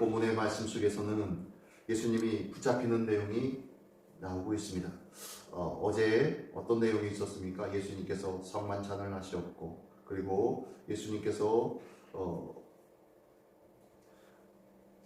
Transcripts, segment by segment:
본문의 말씀 속에서는 예수님이 붙잡히는 내용이 나오고 있습니다. 어제 어떤 내용이 있었습니까? 예수님께서 성만찬을 하셨고, 그리고 예수님께서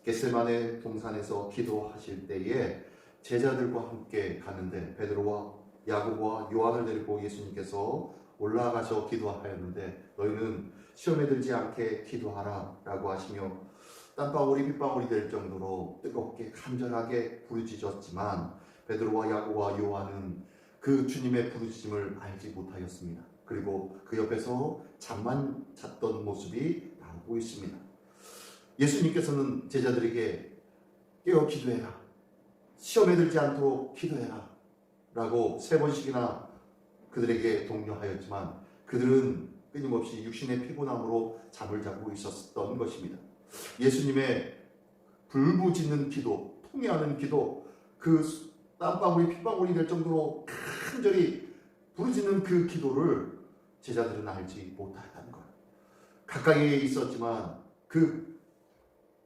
겟세마네 동산에서 기도하실 때에 제자들과 함께 가는데 베드로와 야고보와 요한을 데리고 예수님께서 올라가서 기도하였는데, 너희는 시험에 들지 않게 기도하라 라고 하시며 땀방울이 빗방울이 될 정도로 뜨겁게 간절하게 부르짖었지만 베드로와 야고보와 요한은 그 주님의 부르짖음을 알지 못하였습니다. 그리고 그 옆에서 잠만 잤던 모습이 나오고 있습니다. 예수님께서는 제자들에게 깨어 기도해라, 시험에 들지 않도록 기도해라 라고 3번씩이나 그들에게 독려하였지만 그들은 끊임없이 육신의 피곤함으로 잠을 자고 있었던 것입니다. 예수님의 불부짖는 기도, 통회하는 기도, 그 땀방울이 핏방울이 될 정도로 간절히 부르짖는 그 기도를 제자들은 알지 못했다는 거예요. 가까이에 있었지만 그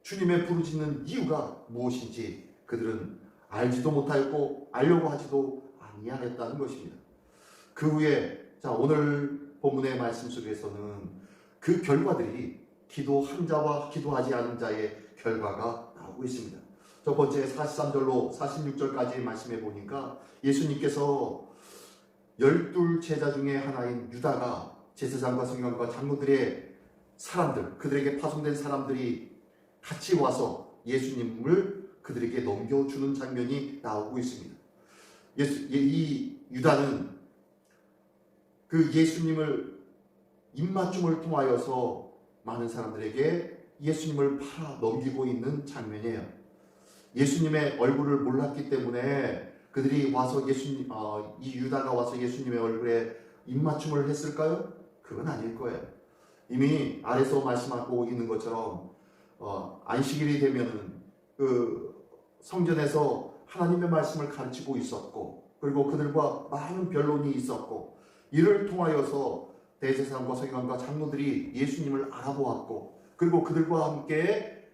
주님의 부르짖는 이유가 무엇인지 그들은 알지도 못하였고 알려고 하지도 아니하였다는 것입니다. 그 후에 오늘 본문의 말씀 속에서는 그 결과들이 기도한 자와 기도하지 않은 자의 결과가 나오고 있습니다. 첫 번째 43절로 46절까지 말씀해 보니까 예수님께서 12 제자 중에 하나인 유다가 제사장과 서기관과 장로들의 사람들, 그들에게 파송된 사람들이 같이 와서 예수님을 그들에게 넘겨주는 장면이 나오고 있습니다. 이 유다는 그 예수님을 입맞춤을 통하여서 많은 사람들에게 예수님을 팔아 넘기고 있는 장면이에요. 예수님의 얼굴을 몰랐기 때문에 그들이 와서 이 유다가 와서 예수님의 얼굴에 입맞춤을 했을까요? 그건 아닐 거예요. 이미 아래서 말씀하고 있는 것처럼 안식일이 되면은 그 성전에서 하나님의 말씀을 가르치고 있었고, 그리고 그들과 많은 변론이 있었고, 이를 통하여서 대제사장과 서기관과 장로들이 예수님을 알아보았고, 그리고 그들과 함께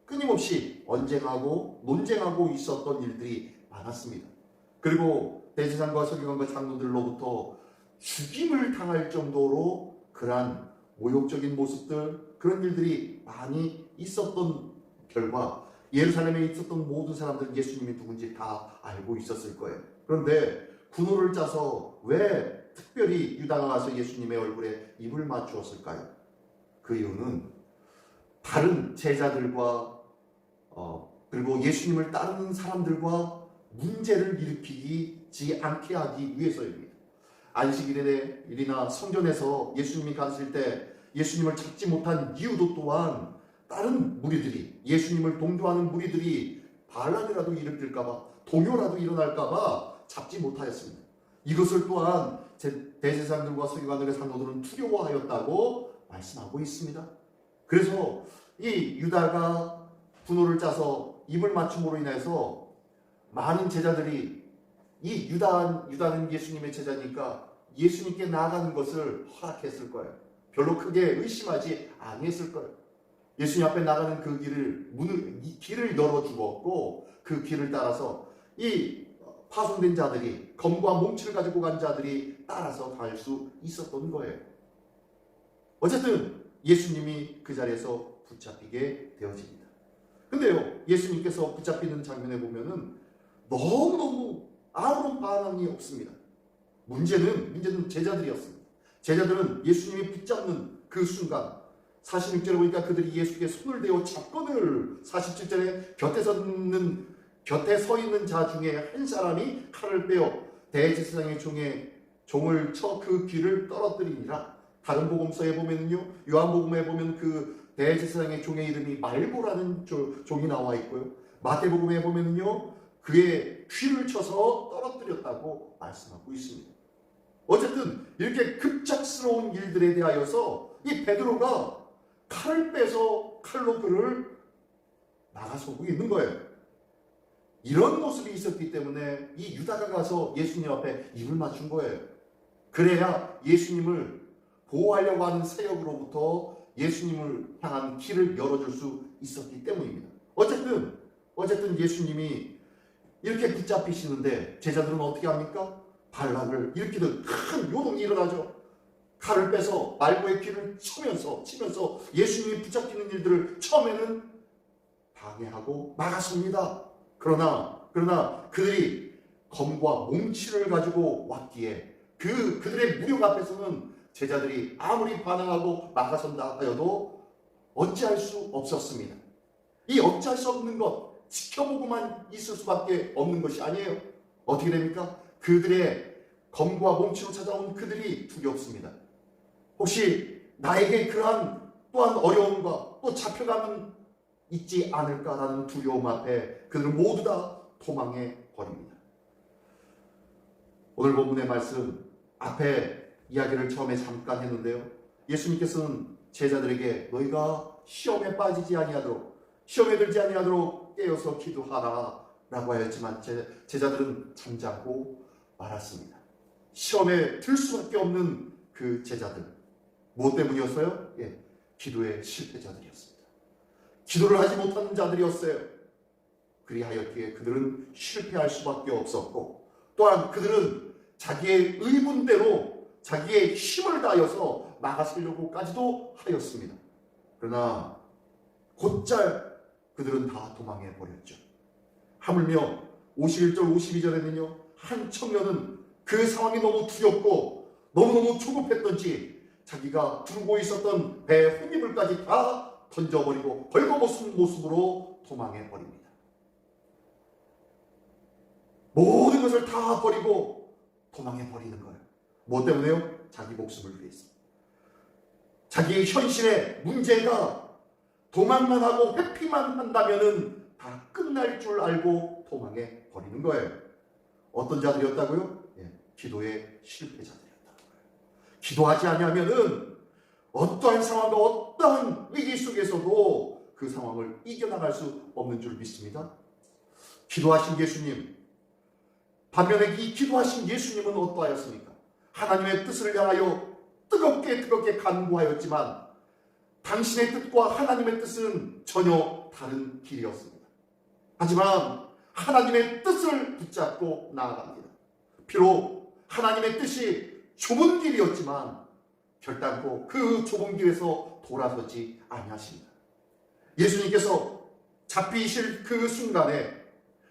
끊임없이 언쟁하고 논쟁하고 있었던 일들이 많았습니다. 그리고 대제사장과 서기관과 장로들로부터 죽임을 당할 정도로 그러한 모욕적인 모습들, 그런 일들이 많이 있었던 결과 예루살렘에 있었던 모든 사람들은 예수님이 누군지 다 알고 있었을 거예요. 그런데 분노를 짜서 왜 특별히 유다가 가서 예수님의 얼굴에 입을 맞추었을까요? 그 이유는 다른 제자들과 그리고 예수님을 따르는 사람들과 문제를 일으키지 않게 하기 위해서입니다. 안식일이나 성전에서 예수님이 가실 때 예수님을 찾지 못한 이유도 또한 다른 무리들이, 예수님을 동조하는 무리들이 반란이라도 일으킬까봐, 동요라도 일어날까봐 잡지 못하였습니다. 이것을 또한 대제사장들과 서기관들의 장로들은 두려워하였다고 말씀하고 있습니다. 그래서 이 유다가 분노를 짜서 입을 맞춤으로 인해서 많은 제자들이 이 유다는 예수님의 제자니까 예수님께 나아가는 것을 허락했을 거예요. 별로 크게 의심하지 아니했을 거예요. 예수님 앞에 나가는 그 길을 열어주었고, 그 길을 따라서 이 파송된 자들이, 검과 몽치를 가지고 간 자들이 따라서 갈 수 있었던 거예요. 어쨌든 예수님이 그 자리에서 붙잡히게 되어집니다. 근데요, 예수님께서 붙잡히는 장면에 보면은 너무너무 아무런 반응이 없습니다. 문제는 제자들이었습니다. 제자들은 예수님이 붙잡는 그 순간, 46절에 보니까 그들이 예수께 손을 대어 잡거늘, 47절에 곁에 서 있는 자 중에 한 사람이 칼을 빼어 대제사장의 종을 쳐 그 귀를 떨어뜨리니라. 다른 복음서에 보면요, 요한복음에 보면 그 대제사장의 종의 이름이 말고라는 종이 나와 있고요, 마태복음에 보면요 그의 귀를 쳐서 떨어뜨렸다고 말씀하고 있습니다. 어쨌든 이렇게 급작스러운 일들에 대하여서 이 베드로가 칼을 빼서 칼로 그를 나가서고 있는 거예요. 이런 모습이 있었기 때문에 이 유다가 가서 예수님 앞에 입을 맞춘 거예요. 그래야 예수님을 보호하려고 하는 세력으로부터 예수님을 향한 길을 열어줄 수 있었기 때문입니다. 어쨌든 예수님이 이렇게 붙잡히시는데 제자들은 어떻게 합니까? 반란을 일으키듯 큰 요동이 일어나죠. 칼을 빼서 말고의 귀를 치면서 예수님이 붙잡히는 일들을 처음에는 방해하고 막았습니다. 그러나 그들이 검과 몽치를 가지고 왔기에 그들의 무력 앞에서는 제자들이 아무리 반항하고 막아선다 하여도 어찌할 수 없었습니다. 이 어찌할 수 없는 것, 지켜보고만 있을 수밖에 없는 것이 아니에요. 어떻게 됩니까? 그들의 검과 몽치로 찾아온 그들이 두렵습니다. 혹시 나에게 그러한 또한 어려움과 또 잡혀가는 있지 않을까라는 두려움 앞에 그들은 모두 다 도망해 버립니다. 오늘 본문의 말씀 앞에 이야기를 처음에 잠깐 했는데요. 예수님께서는 제자들에게 너희가 시험에 빠지지 아니하도록, 시험에 들지 아니하도록 깨어서 기도하라 라고 하였지만 제자들은 잠자고 말았습니다. 시험에 들 수밖에 없는 그 제자들, 무엇 때문이었어요? 기도의 실패자들이었습니다. 기도를 하지 못하는 자들이었어요. 그리하였기에 그들은 실패할 수밖에 없었고, 또한 그들은 자기의 의문대로 자기의 힘을 다하여서 막아서려고까지도 하였습니다. 그러나 곧잘 그들은 다 도망해 버렸죠. 하물며 51절 52절에는요 한 청년은 그 상황이 너무 두렵고 너무너무 조급했던지 자기가 두르고 있었던 배 혼이불까지 다 던져버리고 벌거벗은 모습으로 도망해 버립니다. 모든 것을 다 버리고 도망해 버리는 거예요. 뭐 때문에요? 자기 목숨을 위해서. 자기의 현실의 문제가 도망만 하고 회피만 한다면은 다 끝날 줄 알고 도망해 버리는 거예요. 어떤 자들이었다고요? 기도의 실패자들이었다는 거예요. 기도하지 아니하면은 어떠한 상황과 어떠한 위기 속에서도 그 상황을 이겨나갈 수 없는 줄 믿습니다. 기도하신 예수님, 반면에 이 기도하신 예수님은 어떠하였습니까? 하나님의 뜻을 향하여 뜨겁게 간구하였지만 당신의 뜻과 하나님의 뜻은 전혀 다른 길이었습니다. 하지만 하나님의 뜻을 붙잡고 나아갑니다. 비록 하나님의 뜻이 좁은 길이었지만 결단코 그 좁은 길에서 돌아서지 아니하십니다. 예수님께서 잡히실 그 순간에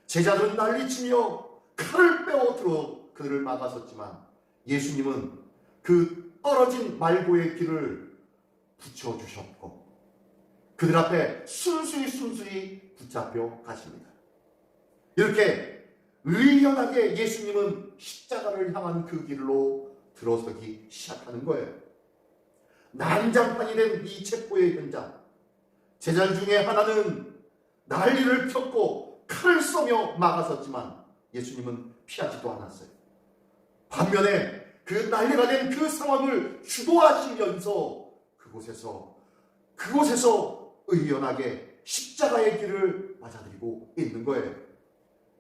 제자들은 난리치며 칼을 빼어들어 그들을 막아섰지만 예수님은 그 떨어진 말고의 길을 붙여주셨고 그들 앞에 순수히 붙잡혀 가십니다. 이렇게 의연하게 예수님은 십자가를 향한 그 길로 들어서기 시작하는 거예요. 난장판이 된 이 체포의 현장, 제자들 중에 하나는 난리를 폈고 칼을 쏘며 막아섰지만 예수님은 피하지도 않았어요. 반면에 그 난리가 된 그 상황을 주도하시면서 그곳에서 의연하게 십자가의 길을 맞아들이고 있는 거예요.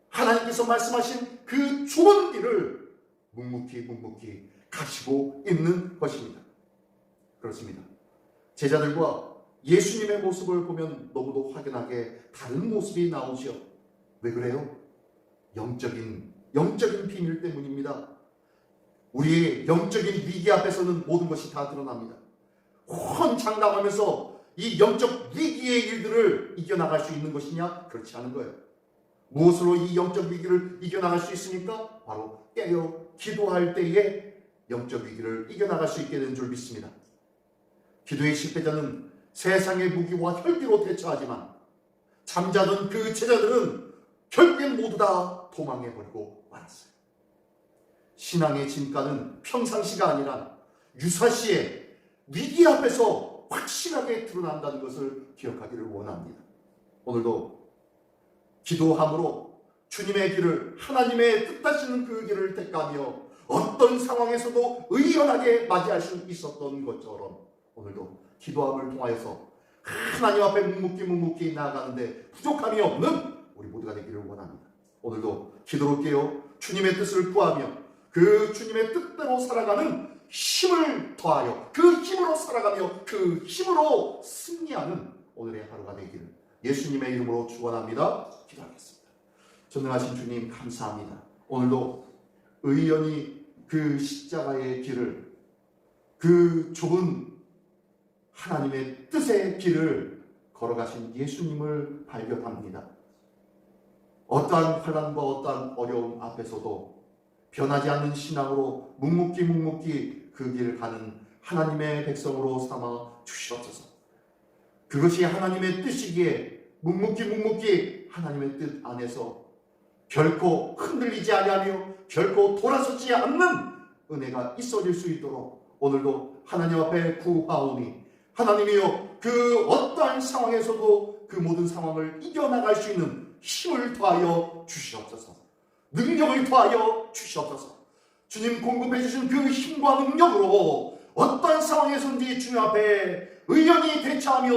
하나님께서 말씀하신 그 좁은 길을 묵묵히 가시고 있는 것입니다. 그렇습니다. 제자들과 예수님의 모습을 보면 너무도 확연하게 다른 모습이 나오죠. 왜 그래요? 영적인 비밀 때문입니다. 우리의 영적인 위기 앞에서는 모든 것이 다 드러납니다. 혼장담하면서 이 영적 위기의 일들을 이겨나갈 수 있는 것이냐? 그렇지 않은 거예요. 무엇으로 이 영적 위기를 이겨나갈 수 있습니까? 바로 깨어 기도할 때에 영적 위기를 이겨나갈 수 있게 된 줄 믿습니다. 기도의 실패자는 세상의 무기와 혈기로 대처하지만 잠자던 그 제자들은 결국엔 모두 다 도망해버리고 말았어요. 신앙의 진가는 평상시가 아니라 유사시에 위기 앞에서 확실하게 드러난다는 것을 기억하기를 원합니다. 오늘도 기도함으로 주님의 길을, 하나님의 뜻하시는 그 길을 택하며 어떤 상황에서도 의연하게 맞이할 수 있었던 것처럼 오늘도 기도함을 통하여서 하나님 앞에 묵묵히 나아가는데 부족함이 없는 우리 모두가 되기를 원합니다. 오늘도 기도로 깨어 주님의 뜻을 구하며 그 주님의 뜻대로 살아가는 힘을 더하여 그 힘으로 살아가며 그 힘으로 승리하는 오늘의 하루가 되기를 예수님의 이름으로 축원합니다. 기도하겠습니다. 전능하신 주님 감사합니다. 오늘도 의연히 그 십자가의 길을, 그 좁은 하나님의 뜻의 길을 걸어가신 예수님을 발견합니다. 어떠한 환난과 어떠한 어려움 앞에서도 변하지 않는 신앙으로 묵묵히 그 길을 가는 하나님의 백성으로 삼아 주시옵소서. 그것이 하나님의 뜻이기에 묵묵히 하나님의 뜻 안에서 결코 흔들리지 아니하며 결코 돌아서지 않는 은혜가 있어질 수 있도록 오늘도 하나님 앞에 구하오니, 하나님이여 그 어떠한 상황에서도 그 모든 상황을 이겨나갈 수 있는 힘을 더하여 주시옵소서. 능력을 더하여 주시옵소서. 주님 공급해 주신 그 힘과 능력으로 어떠한 상황에서든지 주님 앞에 의연히 대처하며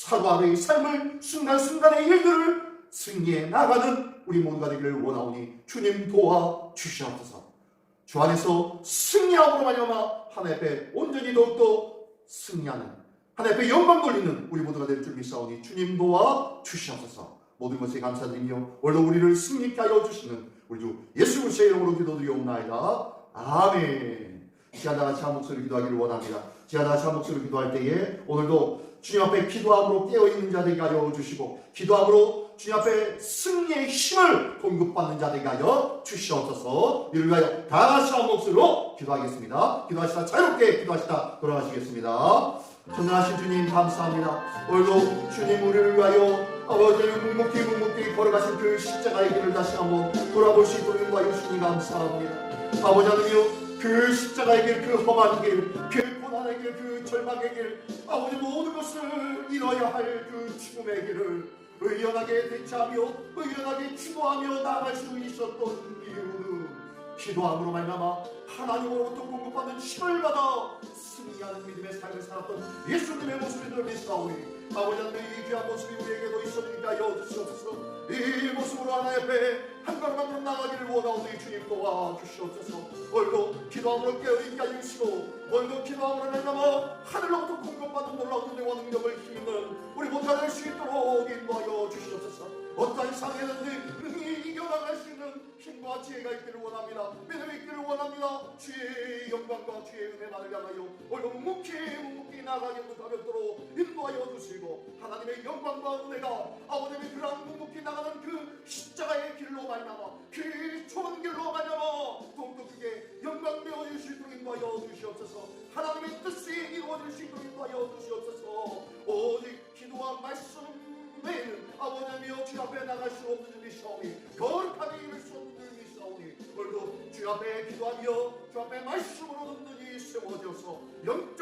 하루하루의 삶을 순간순간의 일들을 승리해 나가는 우리 모두가 되기를 원하오니 주님 도와 주시옵소서. 주 안에서 승리함으로 말미암아 하나님 앞에 온전히 더욱더 승리하는, 하나님 앞에 영광 돌리는 우리 모두가 될 줄 믿사오니 주님 도와 주시옵소서. 모든 것에 감사드리며 오늘도 우리를 승리케 하여 주시는 우리 주 예수 그리스도의 이름으로 기도드리옵나이다. 아멘. 지하 다 같이 한 목소리로 기도하기를 원합니다. 지하 다 같이 한 목소리로 기도할 때에 오늘도 주님 앞에 기도함으로 깨어있는 자 되게 하여 주시고, 기도함으로 주님 앞에 승리의 힘을 공급받는 자 되게 하여 주시옵소서. 이를 위하여 다 같이 한 목소리로 기도하겠습니다. 기도하시다 자유롭게 기도하시다 돌아가시겠습니다. 전능하신 주님 감사합니다. 오늘도 주님 우리를 위하여 아버지 묵묵히 걸어가신 그 십자가의 길을 다시 한번 돌아볼 수 있도록 인도하여 주시니 감사합니다. 아버지 하나님이여, 그 십자가의 길, 그 험한 길, 그 고난의 길, 그 절망의 길, 아버지 모든 것을 잃어야 할 그 죽음의 길을 의연하게 대처하며 의연하게 기도하며 나아갈 수 있었던 이유는 기도함으로 말미암아 하나님으로부터 공급받는 힘을 받아 승리하는 믿음의 삶을 살았던 예수님의 모습을 믿사오니 아버지 하나님 이 귀한 모습이 우리에게도 있었으니까 하여 주시옵소서. 이 모습으로 하나님 앞에 한 걸음 한 걸음 나가기를 원하오니 주님 도와주시옵소서. 오늘도 기도함으로 깨어있게 하시고 오늘도 기도함으로 말미암아 하늘로부터 공급받은 놀라운 은혜와 능력을 힘있는 우리 모두가 될 수 있도록 인도하여 주시옵소서. 어떠한 상황에든지 능히 이겨나갈 수 있는 힘과 지혜가 있기를 원합니다. 믿음이 있기를 원합니다. 주의 영광과 주의 은혜만을 향하여 오늘도 묵묵히 나가게 못하겠도록 인도하여 주시고, 하나님의 영광과 은혜가 아버님의 그러한 묵묵히 나가는 그 십자가의 길로 말미암아 그 좁은 길로 말미암아 더욱더 크게 영광 되어질 수 있도록 인도하여 주시옵소서. 하나님의 뜻이 이루어질 수 있도록 인도하여 주시옵소서. 오직 기도와 말씀 외에는 아버지여 주 앞에 나갈 수 없는 줄 믿사오니, 거룩하게 이룰 수 없는 줄 믿사오니 오늘도 주 앞에 기도하며 주 앞에 말씀으로 든든히 세워져서 영적